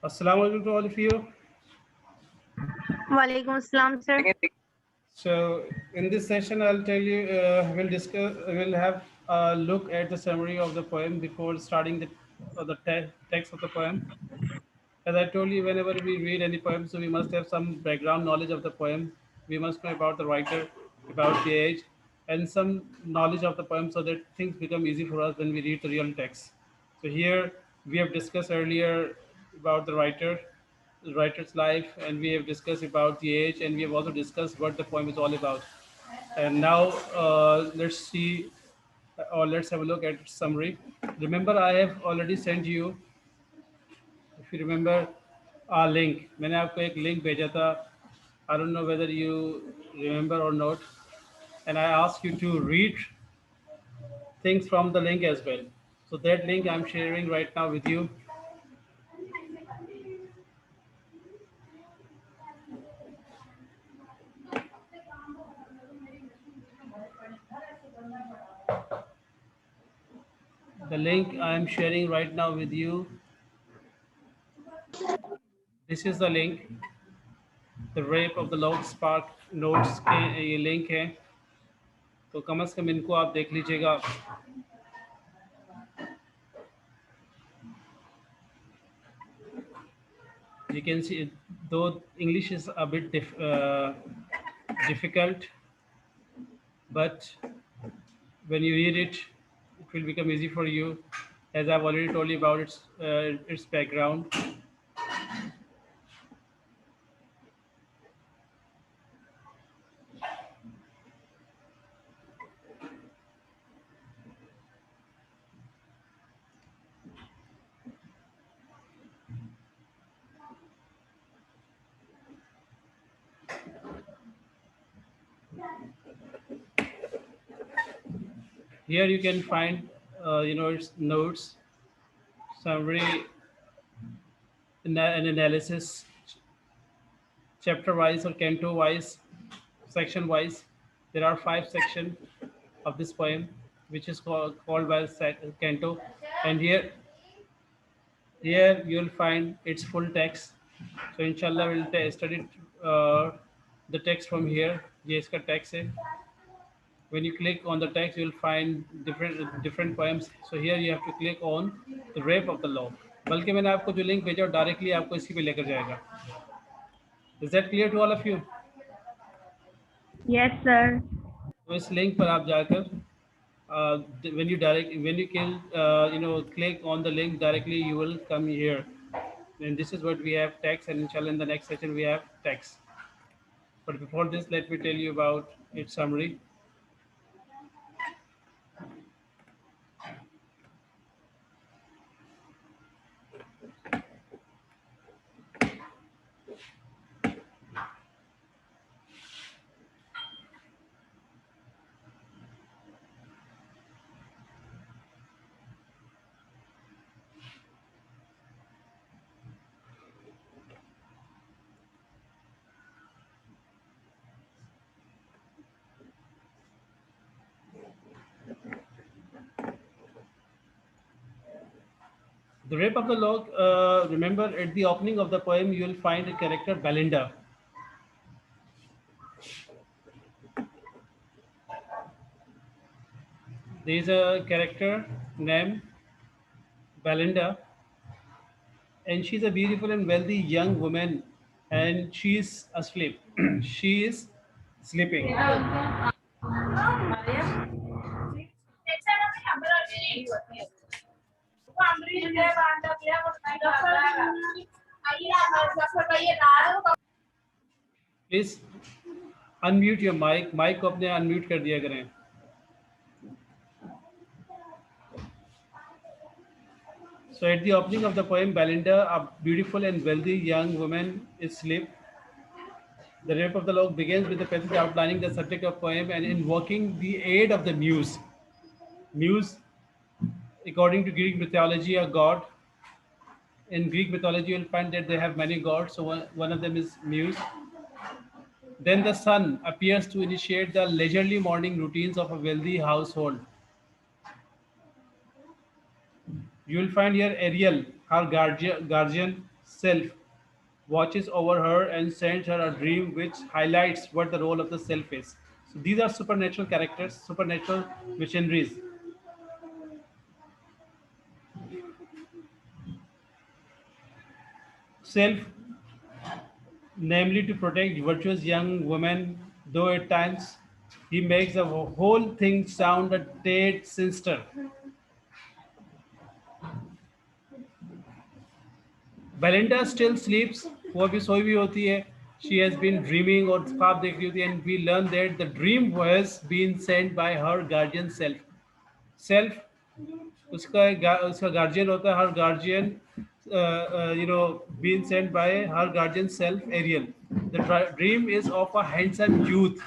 Assalamu alaikum to all of you. Walaikum assalam, sir. So in this session, I'll tell you, we'll have a look at the summary of the poem before starting the text of the poem. As I told you, whenever we read any poem, so we must have some background knowledge of the poem. We must know about the writer, about the age, and some knowledge of the poem so that things become easy for us when we read the real text. So here we have discussed earlier about the writer's life, and we have discussed about the age, and we have also discussed what the poem is all about. And now let's see, or let's have a look at its summary. Remember, I have already sent you, if you remember, a link. मैंने आपको एक link भेजा था. I don't know whether you remember or not. And I asked you to read things from the link as well. So that link I'm sharing right now with you. The link I am sharing right now with you. This is the link. The Rape of the Lost Spark notes के ये link है. तो कम से कम इनको आप देख लीजिएगा. You can see, though English is a bit difficult, but when you read it, it will become easy for you. As I've already told you about its background. Here you can find, its notes, summary, an analysis, chapter wise or canto wise, section wise. There are 5 sections of this poem, which is called by canto. And here you will find its full text. So inshallah we'll study the text from here. ये इसका text है. When you click on the text, you'll find different poems. So here you have to click on the Rape of the Law. बल्कि मैंने आपको जो link भेजा directly आपको इसी पे लेकर जाएगा. Is that clear to all of you? Yes, sir. तो इस लिंक पर आप जाकर click on the link directly, you will come here. And this is what we have text, and inshallah in the next session we have text. But before this, let me tell you about its summary. The Rape of the Log, remember at the opening of the poem, you will find a character Belinda. There is a character named Belinda, and she's a beautiful and wealthy young woman, and she is asleep. She is sleeping. Please unmute your mic. Mic को अपने unmute कर दिया करें. So at the opening of the poem, Belinda, a beautiful and wealthy young woman, is asleep. The Rape of the Lock begins with the passage outlining the subject of poem and invoking the aid of the muse. Muse, according to Greek mythology, a god. In Greek mythology, you'll find that they have many gods. So one of them is Muse. Then the sun appears to initiate the leisurely morning routines of a wealthy household. You will find here Ariel, her guardian, self watches over her and sends her a dream which highlights what the role of the self is. So these are supernatural characters, supernatural missionaries. Self, namely to protect virtuous young women, though at times he makes the whole thing sound a tad sinister. Belinda still sleeps, वो अभी सोई हुई होती है. She has been dreaming और ख्वाब देख रही होती है, and we learn that the dream was been sent by her guardian self. Self उसका गार्जियन होता है, हर guardian being sent by her guardian self Ariel. The dream is of a handsome youth.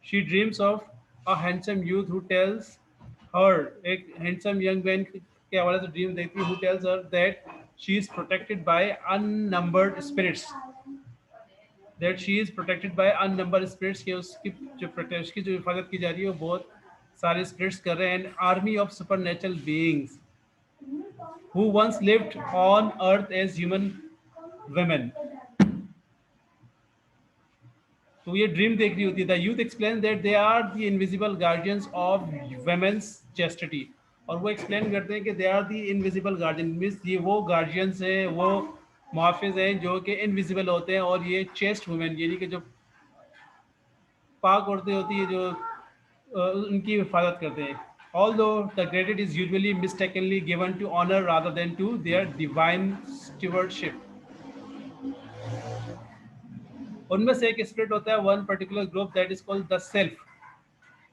She dreams of a handsome youth who tells her, एक handsome young man के हवाले से dream देखती है, who tells her that she is protected by unnumbered spirits, that she is protected by unnumbered spirits, कि उसकी जो protect की जो हिफाजत की जा रही है वो बहुत सारे स्पिरिट्स कर रहे हैं. An army of supernatural beings who once lived on earth as human women. तो ये ड्रीम देख रही होती है. The youth explain that they are the invisible guardians of women's chastity. और वो एक्सप्लेन करते हैं कि they are the invisible guardian, means ये वो गार्जियंस हैं, वो मुहाफिज हैं जो कि इनविजिबल होते हैं, और ये चेस्ट वुमेन यानी कि जो पाक औरतें होती है जो उनकी हिफाजत करते हैं. Although the credit is usually mistakenly given to honor rather than to their divine stewardship. उनमें से एक स्पिरिट होता है, one particular group that is called the sylphs,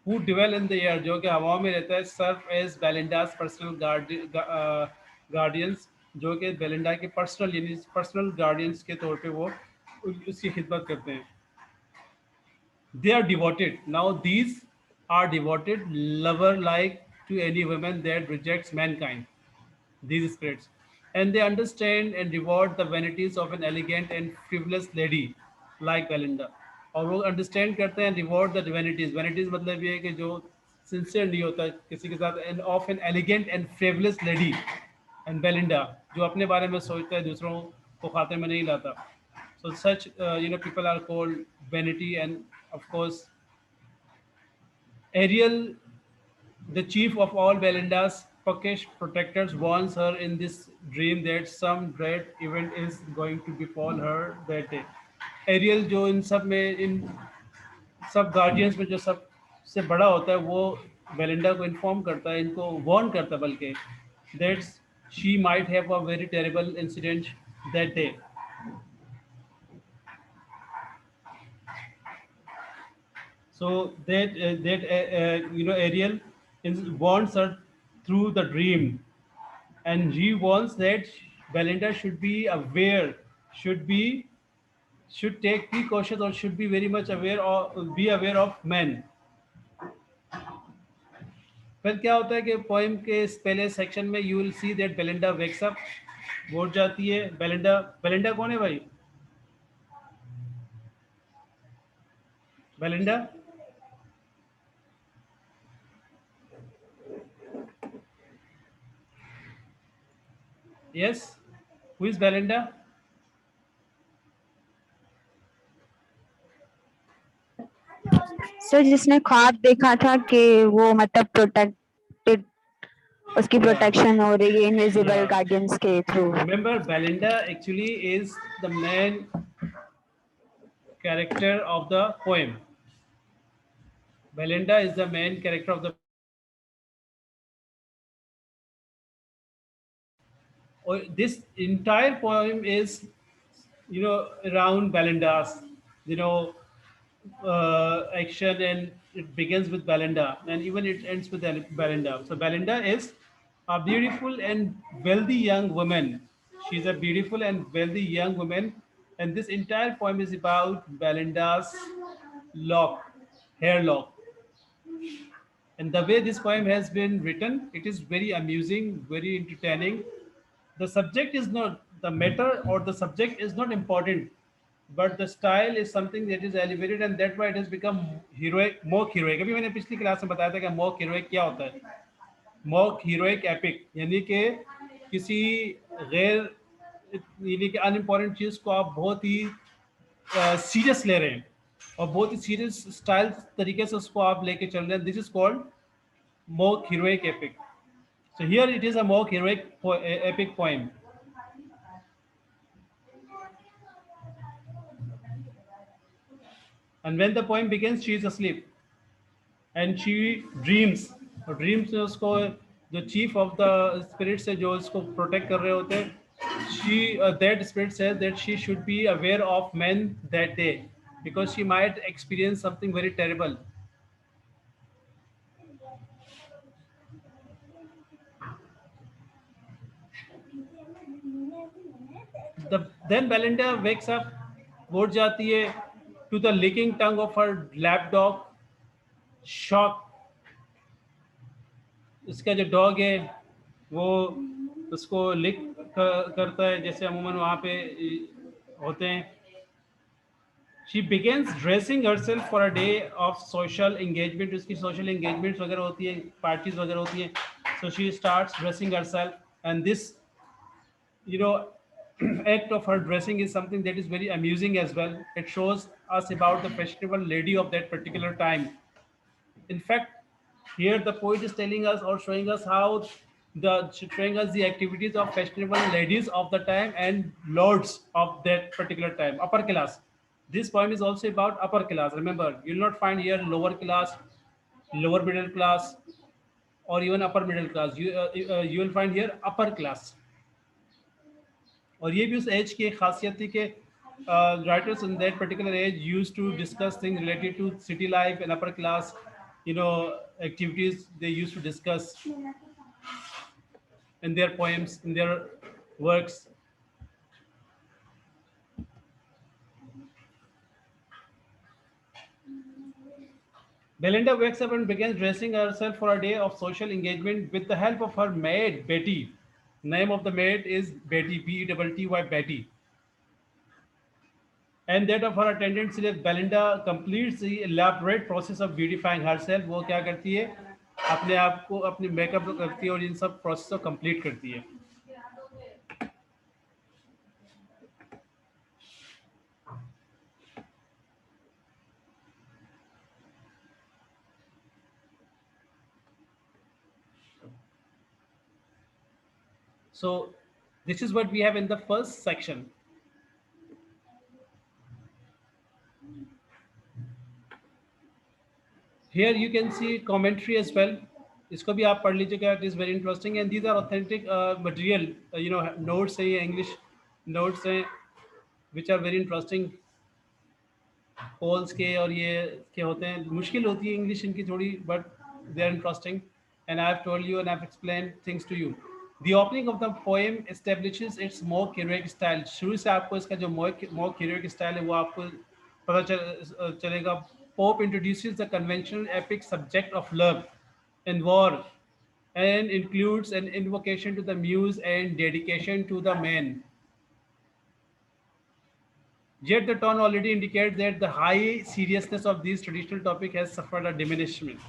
who dwell in the air, जो कि हवाओं में रहता है. Serve as Belinda's personal guardians, जो कि बेलिंडा के पर्सनल यानी पर्सनल गार्डियंस के तौर पे वो उसकी खिदमत करते हैं. They are devoted. Now these are devoted lover like to any woman that rejects mankind, these spirits, and they understand and reward the vanities of an elegant and frivolous lady like Belinda. और वो understand करते हैं reward the vanities. Vanities मतलब ये है कि जो sincere नहीं होता किसी के साथ, and of an elegant and flawless lady and Belinda, जो अपने बारे में सोचता है दूसरों को खाते में नहीं लाता. So such people are called vanity. And of course Ariel, the chief of all Belinda's puckish protectors, warns her in this dream that some dread event is going to befall her that day. Ariel जो इन सब में, इन सब guardians में जो सबसे बड़ा होता है, वो बेलिंडा को इन्फॉर्म करता है, इनको वार्न करता है बल्कि, that she might have a very terrible incident that day. So that Ariel warns her through the dream, and he warns that Belinda should be aware, should be should take precautions, or should be very much aware, or be aware of men. फिर क्या होता है कि poem के इस पहले section में you will see that Belinda wakes up, वो उठ जाती है. बेलिंडा, बेलिंडा कौन है भाई? Belinda, yes, who is Belinda? Sir जिसने ख्वाब देखा था कि वो मतलब प्रोटेक्टेड, उसकी प्रोटेक्शन हो रही है इनविजिबल गार्डियंस के through. Remember, Belinda actually is the main character of the poem. Belinda is the main character of the. This entire poem is, around Belinda's, action, and it begins with Belinda, and even it ends with Belinda. So Belinda is a beautiful and wealthy young woman. She's a beautiful and wealthy young woman, and this entire poem is about Belinda's hair lock. And the way this poem has been written, it is very amusing, very entertaining. The subject is not the matter, or the subject is not important, but the style is something that is elevated, and that's why it has become heroic, mock heroic. अभी मैंने पिछली class में बताया था कि mock heroic क्या होता है. mock heroic epic यानी कि किसी गैर यानी कि अनइम्पॉर्टेंट चीज़ को आप बहुत ही सीरियस ले रहे हैं और बहुत ही सीरियस स्टाइल तरीके से उसको आप लेके चल रहे हैं. This is called mock heroic epic. So here it is a mock heroic epic poem. And when the poem begins, she is asleep and she dreams. और ड्रीम्स में उसको जो चीफ ऑफ द स्पिरिट्स है जो उसको protect कर रहे होते हैं, she that spirit says that she should be aware of men that day because she might experience something very terrible. Then Belinda wakes up, वो उठ जाती है, to the licking tongue of her lapdog. Shock, इसका जो dog है वो उसको लिक करता है जैसे अमूमन वहाँ पे होते हैं. She begins dressing herself for a day of social engagement. उसकी सोशल एंगेजमेंट्स वगैरह होती है, पार्टीज वगैरह होती हैं. So she starts dressing herself and this you know act of her dressing is something that is very amusing as well. It shows us about the fashionable lady of that particular time. In fact, here the poet is telling us or showing us how showing us the activities of fashionable ladies of the time and lords of that particular time, upper class. This poem is also about upper class. Remember, you will not find here lower class, lower middle class, or even upper middle class. You will find here upper class. और ये भी उस as की एक खासियत थी कि writers in that particular age used to discuss things related to city life and upper class, activities they used to discuss in their poems, in their works. Belinda wakes up and begins dressing herself for a day of social engagement with the help of her maid, Betty. Name of the maid is Betty, B-E-T-T-Y, Betty. And that of her attendant slave. Belinda completes the elaborate process of beautifying herself. वो क्या करती है, अपने आप को अपनी makeup करती है और इन सब प्रोसेस को कंप्लीट करती है. So this is what we have in the first section. Here you can see commentary as well. इसको भी आप पढ़ लीजिएगा. It is very interesting and these are authentic material. Notes है ये, English notes हैं which are very interesting. Polls के और ये के होते हैं. मुश्किल होती है English इनकी थोड़ी, but they are interesting. And I have told you and I have explained things to you. The opening of the poem establishes its mock heroic style. शुरू से आपको इसका जो mock heroic style है वो आपको पता चलेगा. Pope introduces the conventional epic subject of love and war and includes an invocation to the muse and dedication to the man. Yet the tone already indicates that the high seriousness of this traditional topic has suffered a diminishment.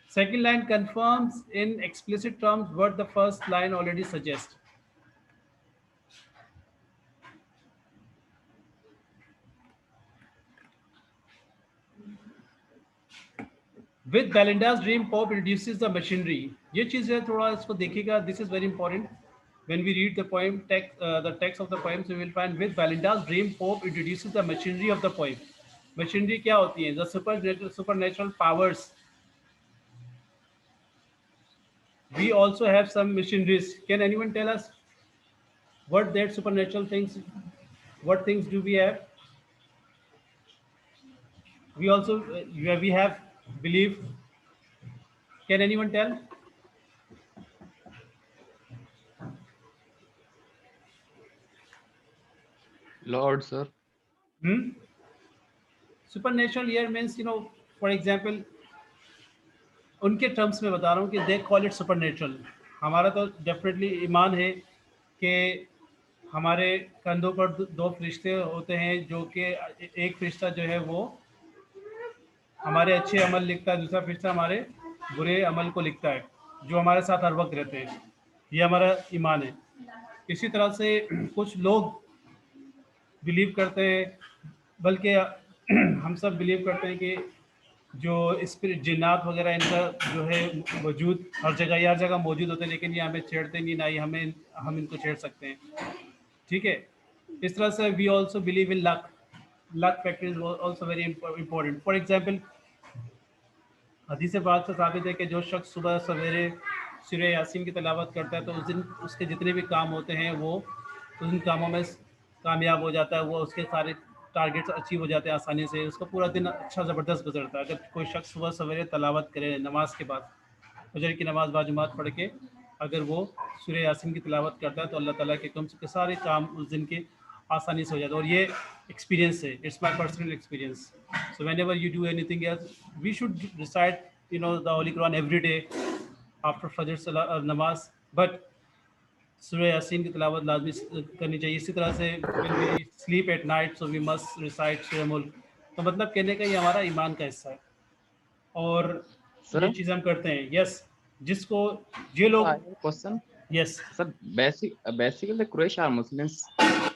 Second line confirms in explicit terms what the first line already suggests. With Belinda's dream, Pope introduces the machinery. ये चीज़ है थोड़ा इसको देखिएगा. This is very important. When we read the poem text, the text of the poem, so we will find with Belinda's dream, Pope introduces the machinery of the poem. Machinery क्या होती है? The supernatural powers. We also have some machineries. Can anyone tell us what that supernatural things? What things do we have? We also we have belief. Can anyone tell? Lord, sir. Supernatural here means, for example, उनके terms में बता रहा हूँ कि they call it supernatural. हमारा तो definitely ईमान है कि हमारे कंधों पर दो फरिश्ते होते हैं, जो कि एक फरिश्ता जो है वो हमारे अच्छे अमल लिखता है, दूसरा फरिश्ता हमारे बुरे अमल को लिखता है, जो हमारे साथ हर वक्त रहते हैं. ये हमारा ईमान है. इसी तरह से कुछ लोग बिलीव करते हैं, बल्कि हम सब बिलीव करते हैं कि जो स्पिरिट जिन्नात वगैरह इनका जो है वजूद हर जगह, ये हर जगह मौजूद होते हैं, लेकिन ये हमें छेड़ते नहीं, ना ही हम इनको छेड़ सकते हैं। ठीक है, इस तरह से we also believe in luck. Luck factor is also very important. For example, हदीस बात से साबित है कि जो शख्स सुबह सवेरे सूरह यासीन की तिलावत करता है तो उस दिन उसके जितने भी काम होते हैं वो उन कामों में कामयाब हो जाता है, वो उसके सारे टारगेट्स अचीव हो जाते हैं आसानी से, उसका पूरा दिन अच्छा ज़बरदस्त गुजरता है। अगर कोई शख्स सुबह सवेरे तिलावत करे नमाज के बाद, फजर की नमाज बाजुमात पढ़ के अगर वो सूरह यासीन की तिलावत करता है तो अल्लाह ताला के हुक्म से सारे काम उस दिन के आसानी से हो जाता है। और ये एक्सपीरियंस है, it's my personal experience. So whenever you do anything else, we should recite the holy Quran every day after फजर नमाज, बट सूरह यासीन की तिलावत लाजमी करनी चाहिए। इसी तरह से when we sleep at night so we must recite सूरह मुल्क। तो मतलब कहने का ये हमारा ईमान का हिस्सा है और Sir, ये चीज़ हम करते हैं। यस, जिसको ये I लोग, have a question. Yes Sir, basically the Quraysh are Muslims.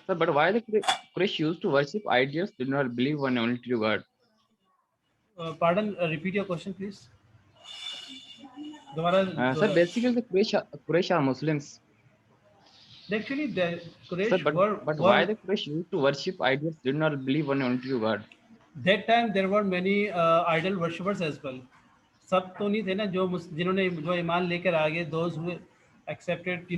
Sir, but why the Quraysh used to worship idols, did not believe one only true God? Pardon, repeat your question please, दोबारा Sir, basically the Quraysh are Muslims. Actually the Sir, Quraysh but why the Quraysh used to worship idols, did not believe one only true God? That time there were many idol worshippers as well. सब तो नहीं थे ना जो जिन्होंने जो ईमान लेकर आ गए, those who accepted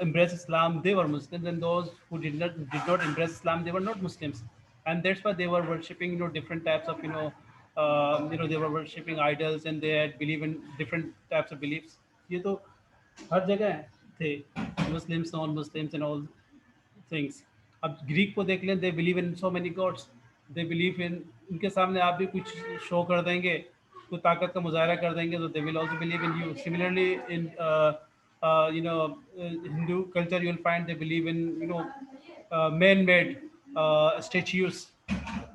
embrace Islam, they were Muslims, and those who did not embrace Islam, they were not Muslims. And that's why they were worshipping different types of they were worshipping idols, and they had believe in different types of beliefs. ये तो हर जगह थे, Muslims, non-Muslims and all things. अब Greek को देख लें, दे believe इन so many God's, दे believe इन, उनके सामने आप भी कुछ शो कर देंगे, कुछ ताकत का मुजाहरा कर देंगे तो they will also believe in you. Similarly in Hindu culture you will find they believe in man made statues,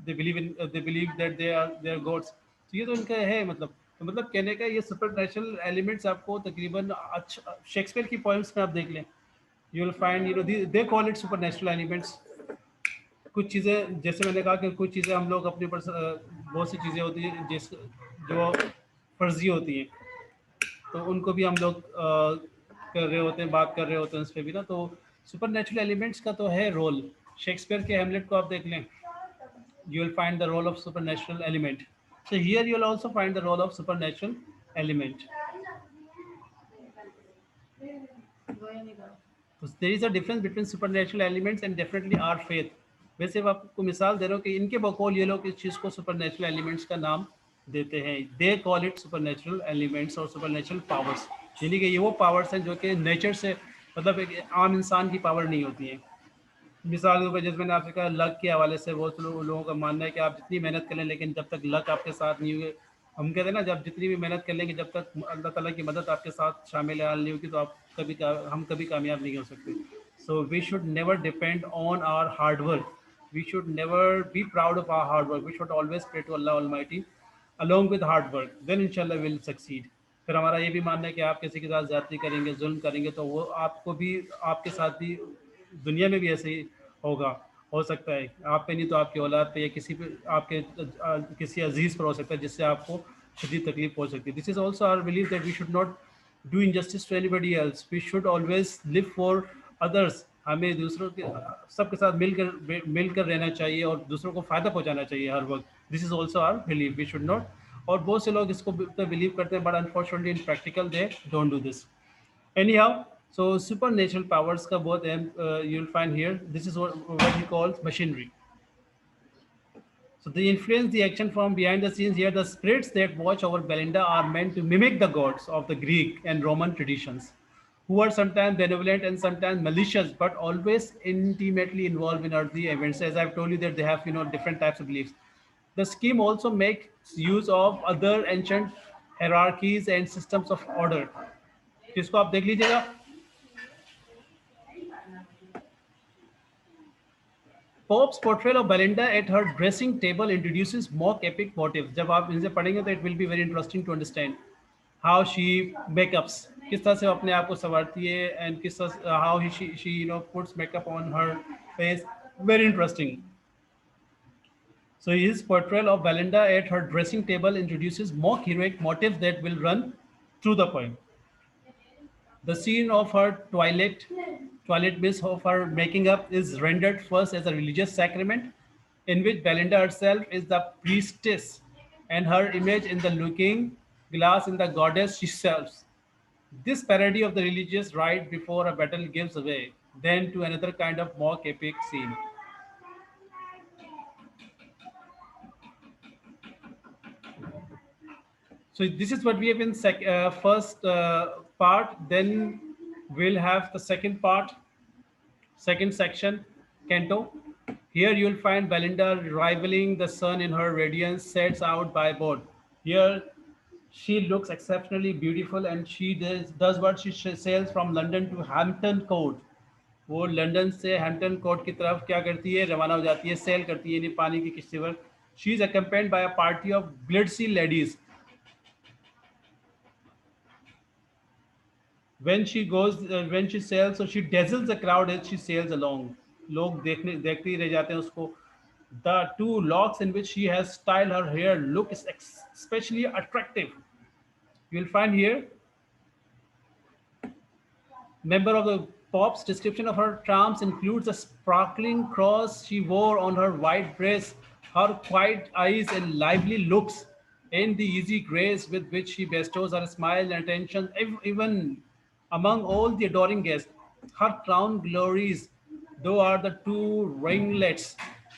they believe that they are gods. तो ये तो इनका है, मतलब कहने का ये सुपर नेचुरल एलिमेंट्स आपको तकरीबन अच्छा शेक्सपियर की पोएम्स में आप देख लें, you will find they call it supernatural elements. कुछ चीज़ें जैसे मैंने कहा कि कुछ चीज़ें हम लोग अपने ऊपर बहुत सी चीज़ें होती हैं जिस जो फर्जी होती हैं, तो उनको भी हम लोग कर रहे होते हैं, बात कर रहे होते हैं उस पर भी ना। तो सुपरनेचुरल एलिमेंट्स का तो है रोल। शेक्सपियर के हेमलेट को आप देख लें, you will find the role of supernatural element. So here you will also find the role of supernatural element. So there is a difference between supernatural elements and definitely our faith. वैसे मैं आपको मिसाल दे रहा हूँ कि इनके बकौल ये लोग इस चीज़ को सुपरनेचुरल एलिमेंट्स का नाम देते हैं। They call it supernatural elements और सुपरनेचुरल पावर्स, यानी कि ये वो पावर्स हैं जो कि नेचर से, मतलब एक आम इंसान की पावर नहीं होती हैं। मिसाल के ऊपर जैसे मैंने आपसे कहा, लक के हवाले से बहुत लोगों का मानना है कि आप जितनी मेहनत करें, लेकिन जब तक लक आपके साथ नहीं हुए, हम कहते हैं ना, जब जितनी भी मेहनत कर लेंगे, जब तक अल्लाह ताला की मदद आपके साथ शामिल नहीं होगी तो आप हम कभी कामयाब नहीं हो सकते। So we should never depend on our hard work, we should never be proud of our hard work, we should always pray to Allah almighty along with hard work, then इंशाल्लाह विल सक्सीड। फिर हमारा ये भी मानना है कि आप किसी के साथ ज़्यादती करेंगे, जुल्म करेंगे, तो वो आपको भी, आपके साथ भी दुनिया में भी ऐसे ही होगा। हो सकता है आप पे नहीं तो आपकी औलाद पे या किसी पे, आपके किसी अजीज़ पर हो सकता है, जिससे आपको शदीद तकलीफ हो सकती है। This is also our believe that we should not do injustice to anybody else, we should always live for others. हमें दूसरों के सबके साथ मिलकर रहना चाहिए और दूसरों को फ़ायदा पहुंचाना चाहिए हर वक्त। This is also our believe, we should not, और बहुत से लोग इसको बिलीव करते हैं, but unfortunately in practical they don't do this. Anyhow, so supernatural powers ka both you'll find here. This is what he calls machinery. So they influence the action from behind the scenes. Here, the spirits that watch over Belinda are meant to mimic the gods of the Greek and Roman traditions, who are sometimes benevolent and sometimes malicious, but always intimately involved in earthly events. As I've told you that they have different types of beliefs. The scheme also makes use of other ancient hierarchies and systems of order. इसको आप देख लीजिएगा। Pope's portrayal of Belinda at her dressing table introduces mock epic motifs. जब आप इनसे पढ़ेंगे तो it will be very interesting to understand how she makeups किस तरह से वो अपने आप को संवारती है, एंड किस तरह how he she you know puts makeup on her face, very interesting. So his portrayal of Belinda at her dressing table introduces mock heroic motifs that will run through the poem. The scene of her toilet miss of her making up is rendered first as a religious sacrament in which Belinda herself is the priestess and her image in the looking glass in the goddess she serves. This parody of the religious rite before a battle gives way then to another kind of mock epic scene. So this is what we have in first part. Then we'll have the second part, second section, canto. Here you'll find Belinda rivaling the sun in her radiance, sets out by board. Here she looks exceptionally beautiful, and she does what she sails from London to Hampton Court. वो London से Hampton court की तरफ क्या करती है, रवाना हो जाती है, सेल करती है, यानी पानी की किश्ती पर. She is accompanied by a party of glitzy ladies. When she sails, so she dazzles the crowd as she sails along. लोग देखते ही रह जाते हैं उसको. The two locks in which she has styled her hair look is especially attractive. You will find here member of the pop's description of her charms includes a sparkling cross she wore on her white dress, her quiet eyes and lively looks, and the easy grace with which she bestows her smile and attention even among all the adoring guests. Her crown glories, though, are the two ringlets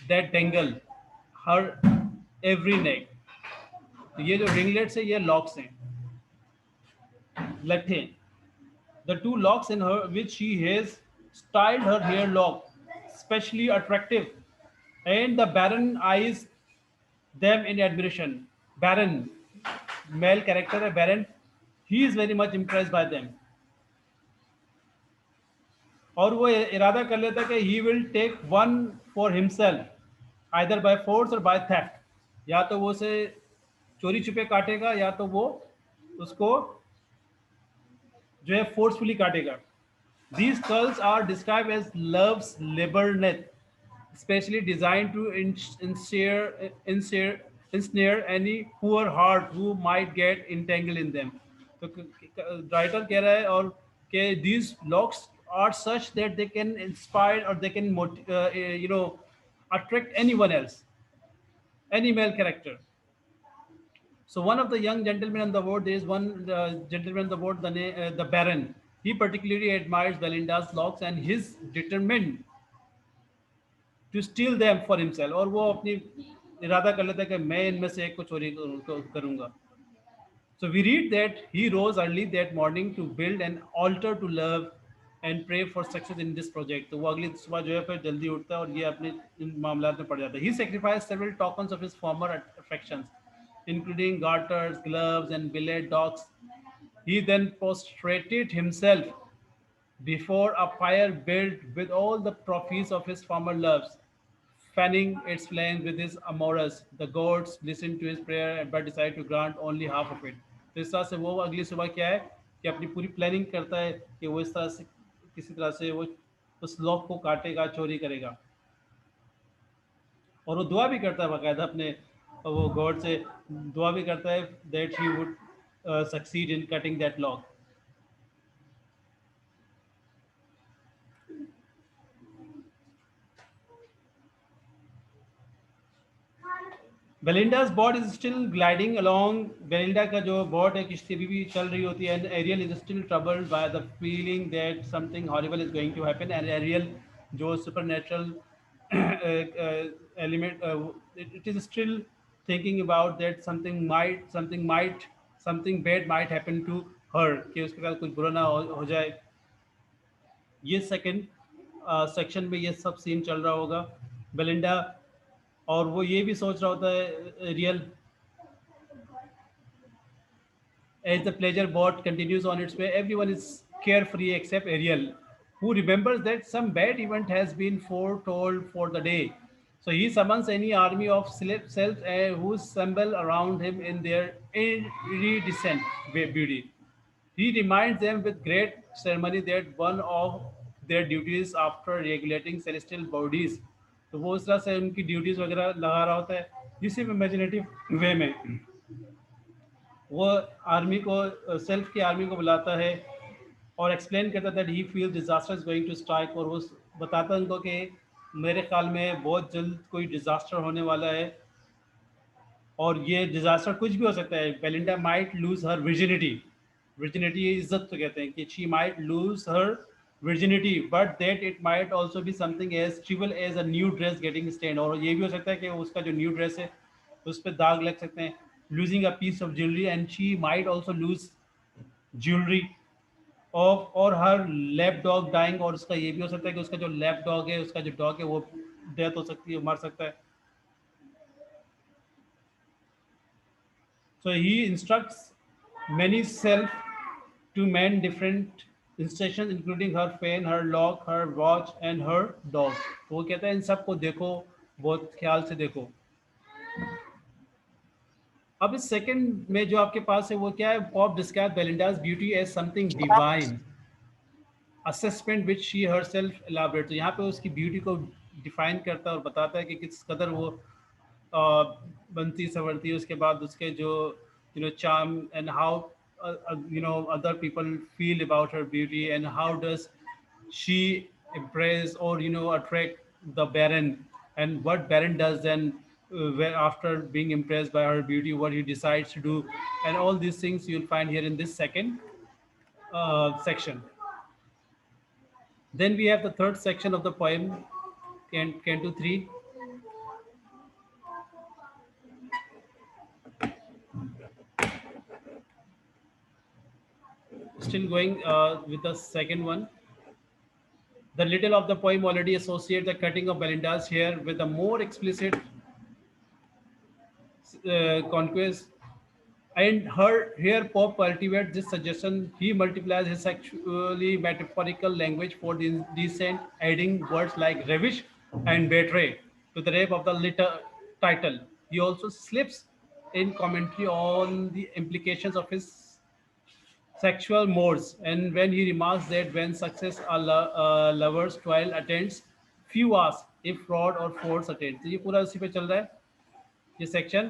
that dangle her every neck. तो ये जो ringlets है ये locks हैं, लट्ठे. The two locks in her which she has styled her hair lock, especially attractive, and the Baron eyes them in admiration. Baron, male character है Baron, he is very much impressed by them. और वो इरादा कर लेता है कि he will take one for himself, either by force or by theft. या तो वो उसे चोरी छुपे काटेगा या तो वो उसको जो है फोर्सफुली काटेगा. These culls are described as love's labyrinth, specially designed to ensnare any poor heart who might get entangled in them. तो राइटर कह रहा है और कि these locks are such that they can inspire or they can attract anyone else, any male character. So one of the young gentlemen on the board, there is one gentleman on the board, the Baron. He particularly admires Belinda's locks and is determined to steal them for himself. और वो अपनी इरादा कर लेता है कि मैं इनमें से एक को चोरी करूँगा. So we read that he rose early that morning to build an altar to love and pray for success in this project. तो वो अगली सुबह जो है फिर जल्दी उठता है और ये अपने इन मामलात में पड़ जाता है. He sacrificed several tokens of his former affections, including garters, gloves, and billet dogs. He then prostrated himself before a fire built with all the trophies of his former loves, fanning its flames with his amorous. The gods listened to his prayer but decided to grant only half of it. तो इस तरह से वो अगली सुबह क्या है कि अपनी पूरी प्लानिंग करता है कि वो इस तरह से किसी तरह से वो उस लॉक को काटेगा, चोरी करेगा. और वो दुआ भी करता है बाकायदा अपने वो गॉड से दुआ भी करता है that he would succeed in cutting that lock. Belinda's boat is still gliding along. Belinda का जो boat है किश्ती भी चल रही होती है, and Ariel is still troubled by the feeling that something horrible is going to happen. And Ariel जो supernatural element, it is still thinking about that something bad might happen to her, कि उसके साथ कुछ बुरा ना हो जाए. ये सेकंड सेक्शन में ये सब सीन चल रहा होगा. बेलिंडा और वो ये भी सोच रहा होता है real. As the pleasure boat continues on its way, everyone is carefree except Ariel, who remembers that some bad event has been foretold for the day. So he summons any army of selves who assemble around him in their iridescent beauty. He reminds them with great ceremony that one of their duties after regulating celestial bodies, तो वो उस तरह से उनकी duties वगैरह लगा रहा होता है जिसे इमेजिनेटिव वे में वो आर्मी को सेल्फ की आर्मी को बुलाता है और एक्सप्लेन करता है that he feel disaster is going to strike, और वो बताता है उनको कि मेरे ख्याल में बहुत जल्द कोई डिजास्टर होने वाला है और ये डिजास्टर कुछ भी हो सकता है. Belinda might lose her virginity. Virginity इज्जत तो कहते हैं कि she might lose her virginity, but that it might also be something as trivial as a new dress getting stain. और ये भी हो सकता है कि उसका जो न्यू ड्रेस है उस पर दाग लग सकते हैं. Losing a piece of jewellery and she might also lose jewellery of और हर लैप डॉग डाइंग. और उसका ये भी हो सकता है कि उसका जो लैप डॉग है, उसका जो डॉग है वो डेथ हो सकती है, मर सकता है. So he instructs many self to man different instructions including her fan, her lock, her watch and her dog. तो वो कहता है इन सबको देखो, बहुत ख्याल से देखो. अब इस सेकंड में जो आपके पास है वो क्या है? Pope describe Belinda's beauty as something divine, assessment which she herself elaborate. तो यहाँ पे उसकी ब्यूटी को डिफाइन करता है और बताता है कि किस कदर वो बनती संवरती है. उसके बाद उसके जो charm and how other people feel about her beauty and how does she impress or attract the baron, and what baron does then after being impressed by her beauty, what he decides to do, and all these things you'll find here in this second section. Then we have the third section of the poem, Canto 3. Still going with the second one. The little of the poem already associate the cutting of Belinda's hair with a more explicit conquest, and her here Pope cultivates this suggestion. He multiplies his sexually metaphorical language for the indecent, adding words like ravish and betray to the rape of the title. He also slips in commentary on the implications of his sexual modes, and when he remarks that when success a lover's trial attends, few ask if fraud or force attends. तो ये पूरा उसी पे चल रहा है ये section.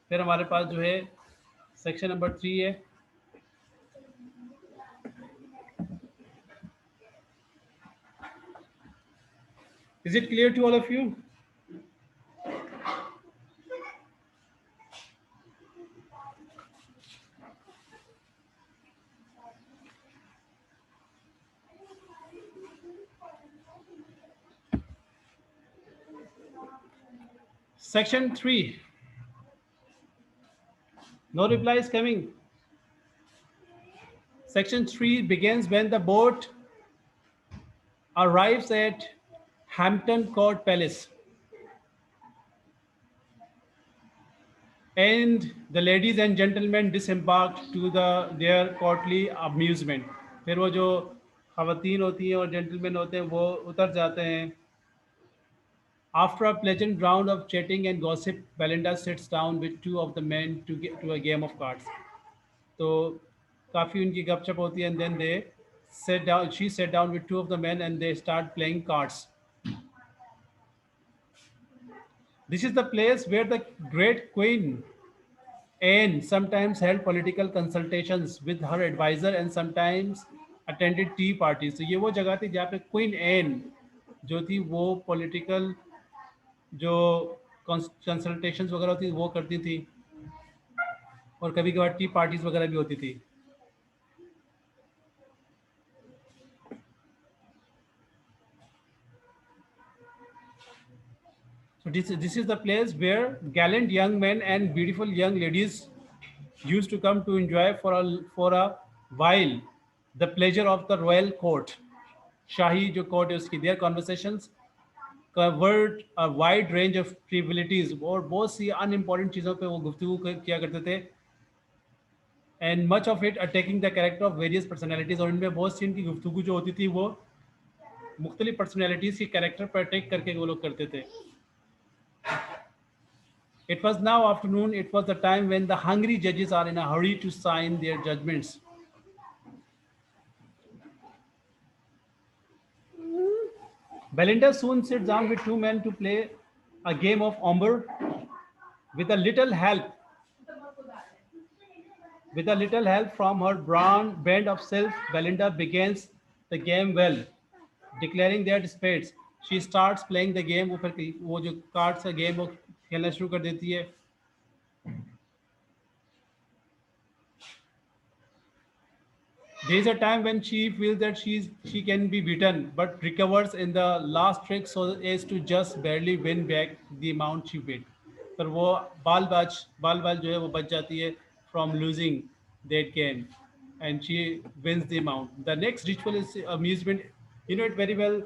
फिर हमारे पास जो है सेक्शन नंबर 3 है. Is it clear to all of you? Section 3. No reply is coming. Section 3 begins when the boat arrives at Hampton Court Palace and the ladies and gentlemen disembarked to their courtly amusement. फिर वो जो खवातीन होती हैं और gentleman होते हैं वो उतर जाते हैं. After a pleasant round of chatting and gossip, Belinda sits down with two of the men to a game of cards. तो काफ़ी उनकी गपशप होती है, and then they sat down. She sat down with two of the men and they start playing cards. This is the place where the great Queen Anne sometimes held political consultations with her advisor and sometimes attended tea parties. तो ये वो जगह थी जहाँ पे queen N जो थी वो पॉलिटिकल जो कंसल्टेशंस वगैरह होती वो करती थी और कभी कभार टी पार्टीज वगैरह भी होती थी. So this is the place where gallant young men and beautiful young ladies used to come to enjoy for a while the pleasure of the royal court. Shahi जो court है उसकी their conversations covered a wide range of trivialities और बहुत सी unimportant चीज़ों पे वो गुफ्तगू किया करते थे. And much of it attacking the character of various personalities. और इनमें बहुत सी इनकी गुफ्तगू जो होती थी वो मुख्तलिफ पर्सनैलिटीज़ की कैरेक्टर पर अटैक करके वो लोग करते थे. It was now afternoon. It was the time when the hungry judges are in a hurry to sign their judgments. Belinda soon sits down with two men to play a game of ombre. With a little help, with a little help from her brown band of self, Belinda begins the game well, declaring their spades. She starts playing the game. वो जो cards का game वो खेलना शुरू कर देती है. There is a time when she feels that she can be beaten, but recovers in the last trick so as to just barely win back the amount she bet. पर वो बाल बाल जो है वो बच जाती है from losing that game, and she wins the amount. The next ritual is amusement. You know it very well.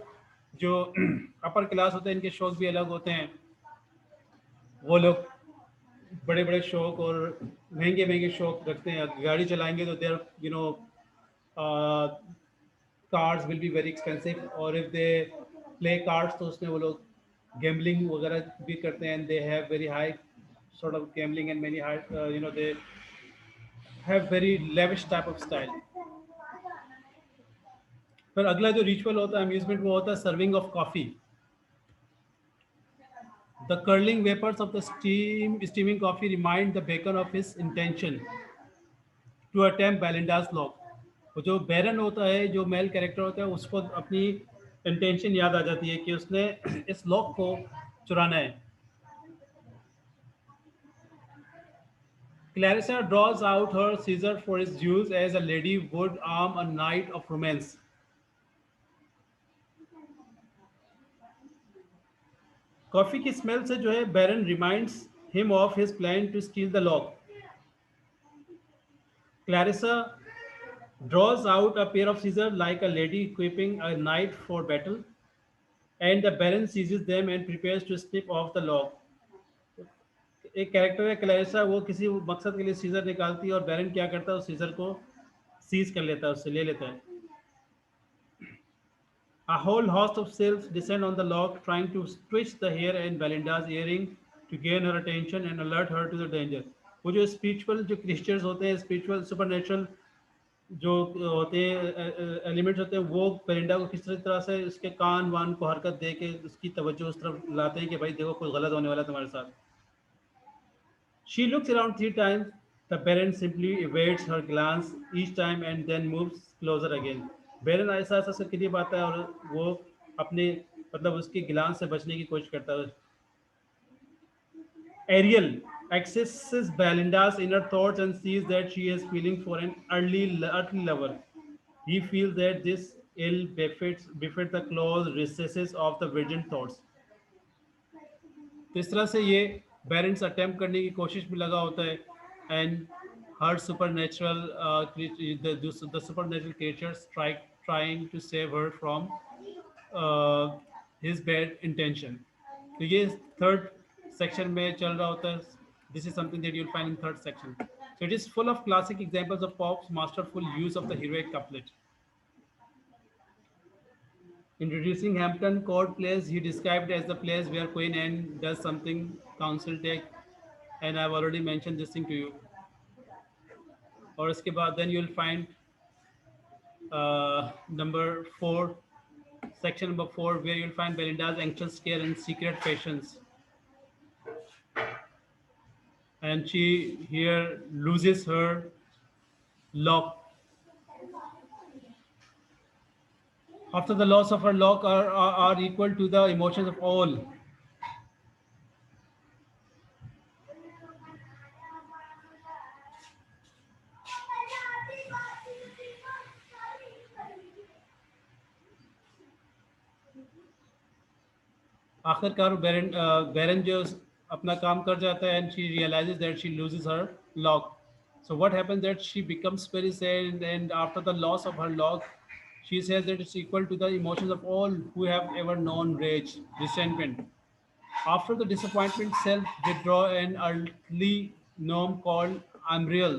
जो upper class होते हैं इनके शौक भी अलग होते हैं. वो लोग बड़े बड़े शौक और महंगे महंगे शौक रखते हैं. गाड़ी चलाएंगे तो देर uh, cards will be very expensive, or if they play cards तो उसमें वो लोग gambling वगैरह भी करते हैं, and they have very high sort of gambling and many high they have very lavish type of style. पर अगला जो रिचुअल होता है अम्यूजमेंट वो होता है serving of coffee. The curling vapors of the steaming coffee remind the baker of his intention to attempt Belinda's lock. वो जो बैरन होता है, जो मेल कैरेक्टर होता है, उसको अपनी इंटेंशन याद आ जाती है कि उसने इस लॉक को चुराना है. Clarissa draws out her scissor for his use as a lady would arm a knight of romance. Coffee की स्मेल से जो है baron reminds him of his plan to steal the lock. Clarissa draws out a pair of scissors like a lady equipping a knight for battle, and the Baron seizes them and prepares to snip off the lock. एक character है Clarissa, वो किसी मकसद के लिए scissor निकालती है और बैरन क्या करता है, उस सीजर को सीज कर लेता है, उससे ले लेता है. A whole host of sylphs descend on the lock, trying to twist the hair in Belinda's earring to gain her attention and alert her to the danger. वो जो स्पिरिचुअल जो क्रिस्चियंस होते हैं, स्पिरिचुअल सुपरनेचुरल जो होते हैं एलिमेंट्स होते हैं, वो बेलिंडा को किस तरह से उसके कान वान को हरकत दे के उसकी तवज्जो उस तरफ लाते हैं कि भाई देखो कुछ गलत होने वाला है तुम्हारे साथ. She looks around 3 times. The Baron simply evades her glance each time and then moves closer again. Baron ऐसा ऐसा उसके करीब आता है और वो अपने मतलब उसकी ग्लांस से बचने की कोशिश करता है. Ariel accesses Belinda's inner thoughts and sees that she is feeling for an earthly lover. He feels that this ill befits the close recesses of the virgin thoughts. तो इस तरह से ये बैरेंट्स अटेम्प्ट करने की कोशिश में लगा होता है, and her supernatural the supernatural creatures trying to save her from his bad intention. तो ये थर्ड सेक्शन में चल रहा होता है. This is something that you will find in third section. So it is full of classic examples of Pope's masterful use of the heroic couplet. Introducing Hampton Court Place, he described as the place where Queen Anne does something council take, and I've already mentioned this thing to you. और इसके बाद then you'll find number 4, section number 4, where you'll find Belinda's anxious care and secret patience, and she here loses her lock. After the loss of her lock are equal to the emotions of all. आखिरकार बैरन जो अपना काम कर जाता है, and she realizes that she loses her lock. So what happens that she becomes very sad, and after the loss of her lock, she says that it's equal to the emotions of all who have ever known rage, resentment. After the disappointment, self-withdraw, an earthly gnome called Amriel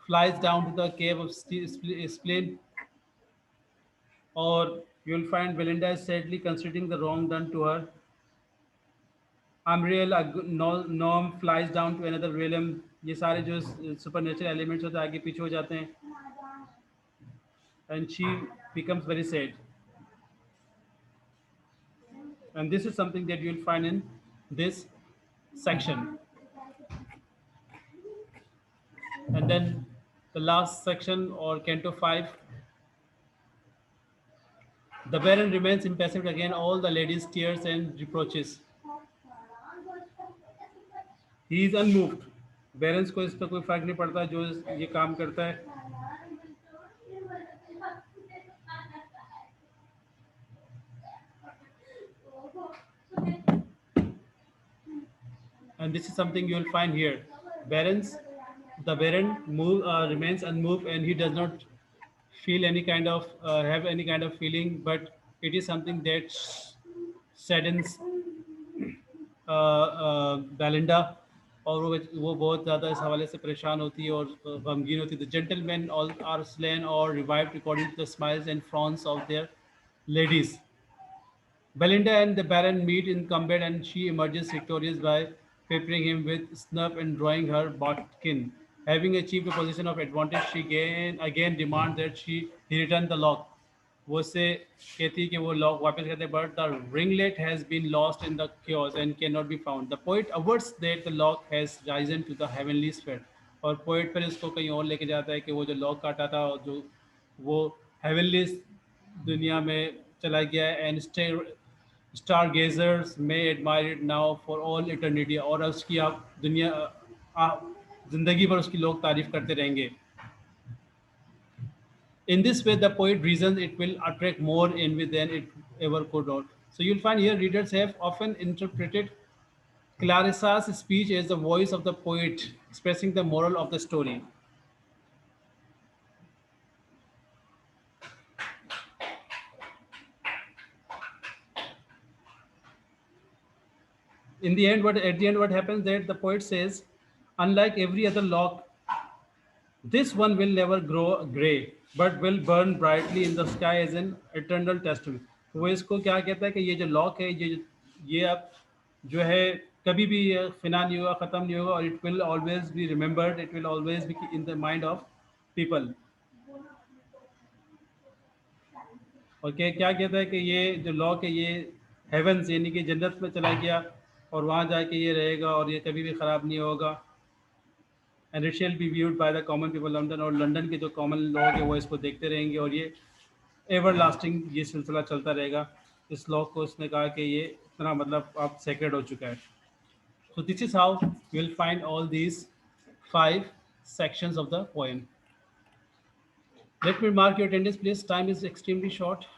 flies down to the cave of Spleen, or you'll find Belinda is sadly considering the wrong done to her. Amriel, a gnome, flies down to another realm. ये सारे जो supernatural elements होते हैं आगे पीछे हो जाते हैं, and she becomes very sad. And this is something that you'll find in this section. And then the last section, or Canto 5, the Baron remains impassive again all the ladies' tears and reproaches. He is unmoved. Barons को इस पर कोई फर्क नहीं पड़ता जो ये काम करता है. And this is something you will find here. The Baron remains unmoved, and he does not feel any kind of have any kind of feeling, but it is something that saddens Belinda, और वो बहुत ज़्यादा इस हवाले से परेशान होती है और गमगीन होती है. The gentlemen all are slain or revived according to the smiles and frowns of their ladies. Belinda and the Baron meet in combat, and she emerges victorious by peppering him with snuff and drawing her bodkin. Having achieved a position of advantage, she again demands that he return the lock. वो उससे कहती है कि वो lock वापस करते, but the ringlet has been lost in the chaos and cannot be found. The poet averts that the lock has risen to the heavenly sphere. और poet पर इसको कहीं और लेके जाता है कि वो जो लॉक काटा था और जो वो हेवनली दुनिया में चला गया है, and stargazers may admire it now for all eternity. और उसकी आप जिंदगी भर उसकी लोग तारीफ करते रहेंगे. In this way, the poet reasons it will attract more envy than it ever could not. So you'll find here readers have often interpreted Clarissa's speech as the voice of the poet expressing the moral of the story. In the end, what happens that the poet says, unlike every other lock, this one will never grow gray, but will burn brightly in the sky as an eternal testament. वो इसको क्या कहता है कि ये जो lock है, ये अब जो है कभी भी फिना नहीं होगा, ख़त्म नहीं होगा, और it will always be remembered, it will always be in the mind of people. और क्या कहता है कि ये जो लॉक है ये हेवंस यानी कि जन्नत में चला गया और वहाँ जाके ये रहेगा और ये कभी भी ख़राब नहीं होगा. And it shall be viewed by the common people London, और लंदन के जो कॉमन लोग हैं वो इसको देखते रहेंगे और ये एवर लास्टिंग ये सिलसिला चलता रहेगा. इस लॉक को उसने कहा कि ये इतना मतलब अब सेक्रेड हो चुका है. So this is how you will find all these 5 sections of the poem. Let me mark your attendance, please. Time is extremely short.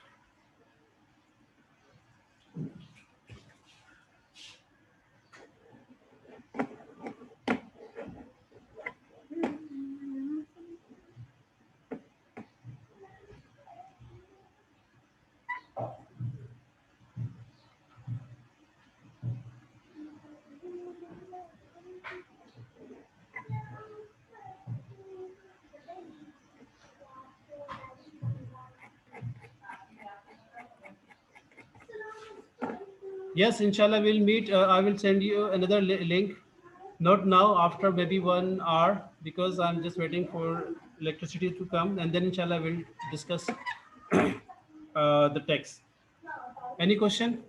Yes, inshallah, we'll meet. I will send you another link. Not now, after maybe 1 hour, because I'm just waiting for electricity to come, and then inshallah we'll discuss the text. Any question?